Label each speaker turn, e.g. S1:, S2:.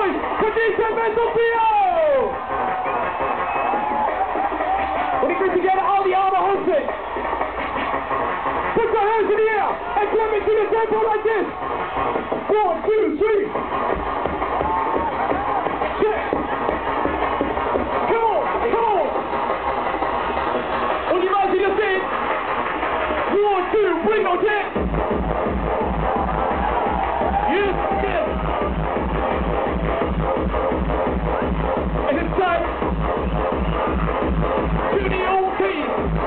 S1: noise for DJ Mental Theo! When you get together, all the armor hunting. Put your hands in the air and clap it to the tempo like this. 1, 2, 3. Check. Come on, come on. On y va, c'est le fait. 1, 2, bring on check. Yes, yes. And it's time to the old team.